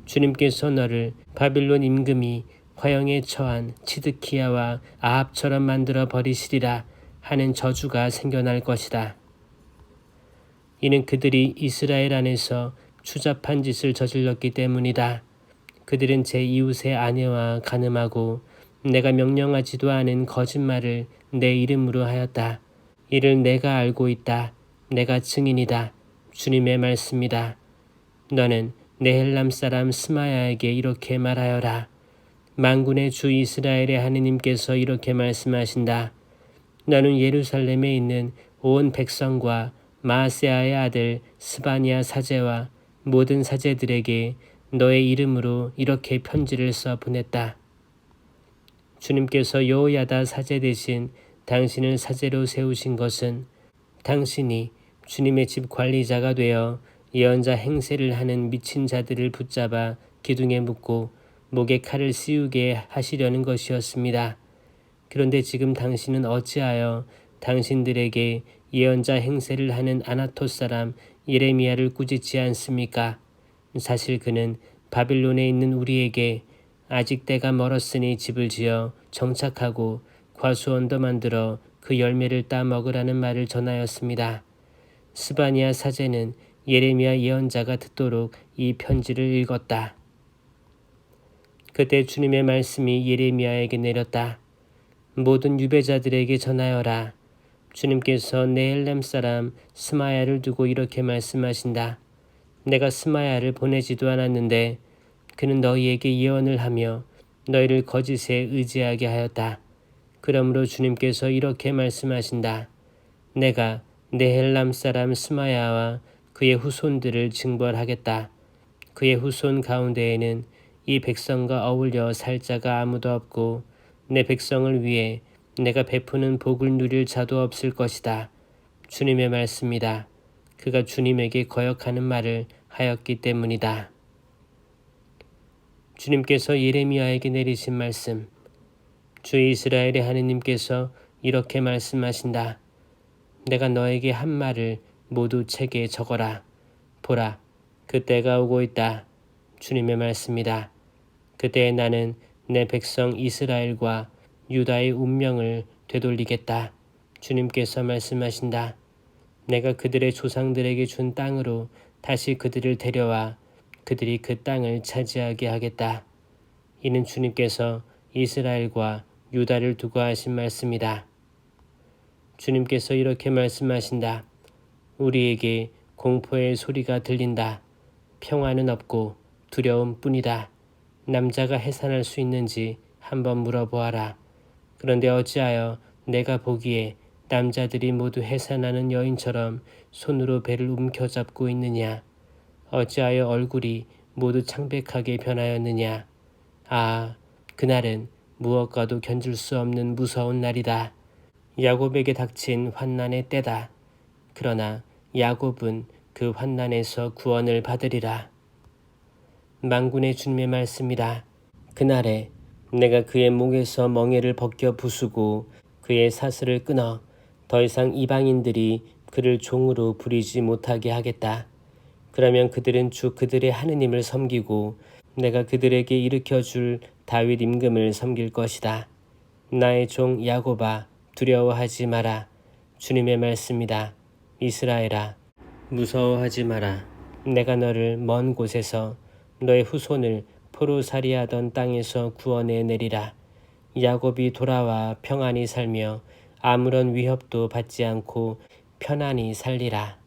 주님께서 너를 바빌론 임금이 화형에 처한 치드키야와 아합처럼 만들어 버리시리라 하는 저주가 생겨날 것이다. 이는 그들이 이스라엘 안에서 추잡한 짓을 저질렀기 때문이다. 그들은 제 이웃의 아내와 간음하고 내가 명령하지도 않은 거짓말을 내 이름으로 하였다. 이를 내가 알고 있다. 내가 증인이다. 주님의 말씀이다. 너는 네헬람 사람 스마야에게 이렇게 말하여라. 만군의 주 이스라엘의 하느님께서 이렇게 말씀하신다. 너는 예루살렘에 있는 온 백성과 마아세아의 아들 스바냐 사제와 모든 사제들에게 너의 이름으로 이렇게 편지를 써 보냈다. 주님께서 여호야다 사제 대신 당신을 사제로 세우신 것은 당신이 주님의 집 관리자가 되어 예언자 행세를 하는 미친 자들을 붙잡아 기둥에 묶고 목에 칼을 씌우게 하시려는 것이었습니다. 그런데 지금 당신은 어찌하여 당신들에게 예언자 행세를 하는 아나토 사람 예레미야를 꾸짖지 않습니까? 사실 그는 바빌론에 있는 우리에게 아직 때가 멀었으니 집을 지어 정착하고 과수원도 만들어 그 열매를 따 먹으라는 말을 전하였습니다. 스바냐 사제는 예레미야 예언자가 듣도록 이 편지를 읽었다. 그때 주님의 말씀이 예레미야에게 내렸다. 모든 유배자들에게 전하여라. 주님께서 네헬렘 사람 스마야를 두고 이렇게 말씀하신다. 내가 스마야를 보내지도 않았는데 그는 너희에게 예언을 하며 너희를 거짓에 의지하게 하였다. 그러므로 주님께서 이렇게 말씀하신다. 내가 네헬람 사람 스마야와 그의 후손들을 징벌하겠다. 그의 후손 가운데에는 이 백성과 어울려 살 자가 아무도 없고 내 백성을 위해 내가 베푸는 복을 누릴 자도 없을 것이다. 주님의 말씀이다. 그가 주님에게 거역하는 말을 하였기 때문이다. 주님께서 예레미야에게 내리신 말씀. 주 이스라엘의 하느님께서 이렇게 말씀하신다. 내가 너에게 한 말을 모두 책에 적어라. 보라, 그 때가 오고 있다. 주님의 말씀이다. 그때에 나는 내 백성 이스라엘과 유다의 운명을 되돌리겠다. 주님께서 말씀하신다. 내가 그들의 조상들에게 준 땅으로 다시 그들을 데려와 그들이 그 땅을 차지하게 하겠다. 이는 주님께서 이스라엘과 유다를 두고 하신 말씀이다. 주님께서 이렇게 말씀하신다. 우리에게 공포의 소리가 들린다. 평화는 없고 두려움뿐이다. 남자가 해산할 수 있는지 한번 물어보아라. 그런데 어찌하여 내가 보기에 남자들이 모두 해산하는 여인처럼 손으로 배를 움켜잡고 있느냐. 어찌하여 얼굴이 모두 창백하게 변하였느냐. 아, 그날은 무엇과도 견줄 수 없는 무서운 날이다. 야곱에게 닥친 환난의 때다. 그러나 야곱은 그 환난에서 구원을 받으리라. 만군의 주님의 말씀이다. 그날에 내가 그의 목에서 멍에를 벗겨 부수고 그의 사슬을 끊어 더 이상 이방인들이 그를 종으로 부리지 못하게 하겠다. 그러면 그들은 주 그들의 하느님을 섬기고 내가 그들에게 일으켜 줄 다윗 임금을 섬길 것이다. 나의 종 야곱아, 두려워하지 마라. 주님의 말씀이다. 이스라엘아, 무서워하지 마라. 내가 너를 먼 곳에서 너의 후손을 포로살이하던 땅에서 구원해 내리라. 야곱이 돌아와 평안히 살며 아무런 위협도 받지 않고 편안히 살리라.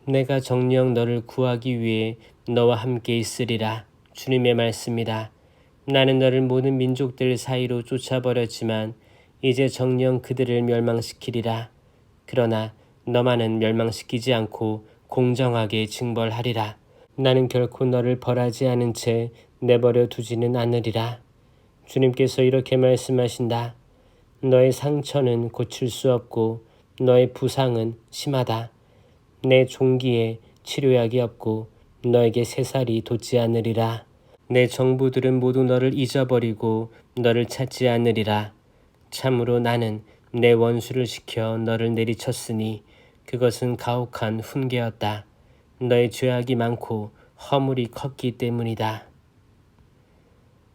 내가 정녕 너를 구하기 위해 너와 함께 있으리라. 주님의 말씀이다. 나는 너를 모든 민족들 사이로 쫓아버렸지만 이제 정녕 그들을 멸망시키리라. 그러나 너만은 멸망시키지 않고 공정하게 징벌하리라. 나는 결코 너를 벌하지 않은 채 내버려 두지는 않으리라. 주님께서 이렇게 말씀하신다. 너의 상처는 고칠 수 없고 너의 부상은 심하다. 내 종기에 치료약이 없고 너에게 새살이 돋지 않으리라. 내 정부들은 모두 너를 잊어버리고 너를 찾지 않으리라. 참으로 나는 내 원수를 시켜 너를 내리쳤으니 그것은 가혹한 훈계였다. 너의 죄악이 많고 허물이 컸기 때문이다.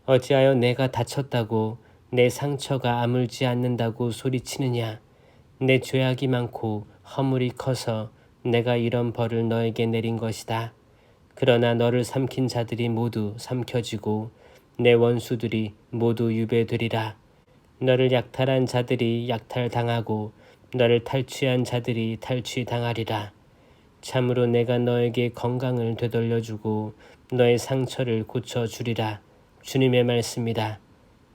어찌하여 내가 다쳤다고 내 상처가 아물지 않는다고 소리치느냐. 내 죄악이 많고 허물이 커서 내가 이런 벌을 너에게 내린 것이다. 그러나 너를 삼킨 자들이 모두 삼켜지고 내 원수들이 모두 유배되리라. 너를 약탈한 자들이 약탈당하고 너를 탈취한 자들이 탈취당하리라. 참으로 내가 너에게 건강을 되돌려주고 너의 상처를 고쳐주리라. 주님의 말씀이다.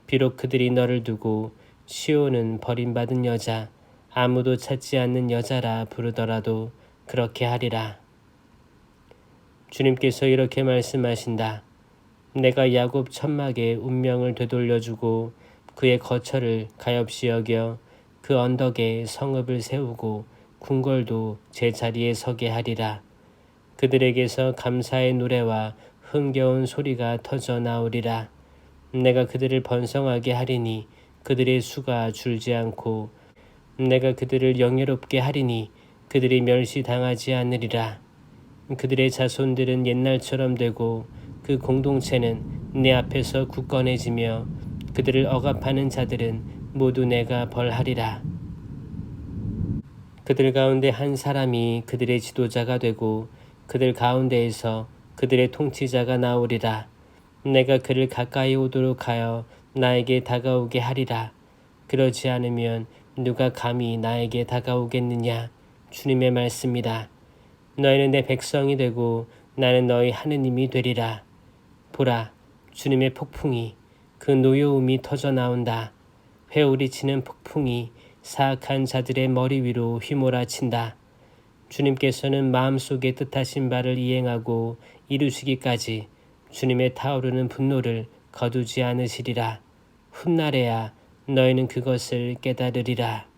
비록 그들이 너를 두고 시온은 버림받은 여자, 아무도 찾지 않는 여자라 부르더라도 그렇게 하리라. 주님께서 이렇게 말씀하신다. 내가 야곱 천막의 운명을 되돌려주고 그의 거처를 가엾이 여겨 그 언덕에 성읍을 세우고 궁궐도 제자리에 서게 하리라. 그들에게서 감사의 노래와 흥겨운 소리가 터져 나오리라. 내가 그들을 번성하게 하리니 그들의 수가 줄지 않고 내가 그들을 영예롭게 하리니 그들이 멸시당하지 않으리라. 그들의 자손들은 옛날처럼 되고 그 공동체는 내 앞에서 굳건해지며 그들을 억압하는 자들은 모두 내가 벌하리라. 그들 가운데 한 사람이 그들의 지도자가 되고 그들 가운데에서 그들의 통치자가 나오리라. 내가 그를 가까이 오도록 하여 나에게 다가오게 하리라. 그러지 않으면 누가 감히 나에게 다가오겠느냐. 주님의 말씀이다. 너희는 내 백성이 되고 나는 너희 하느님이 되리라. 보라, 주님의 폭풍이 그 노여움이 터져 나온다. 회오리치는 폭풍이 사악한 자들의 머리 위로 휘몰아친다. 주님께서는 마음속에 뜻하신 바를 이행하고 이루시기까지 주님의 타오르는 분노를 거두지 않으시리라. 훗날에야 너희는 그것을 깨달으리라.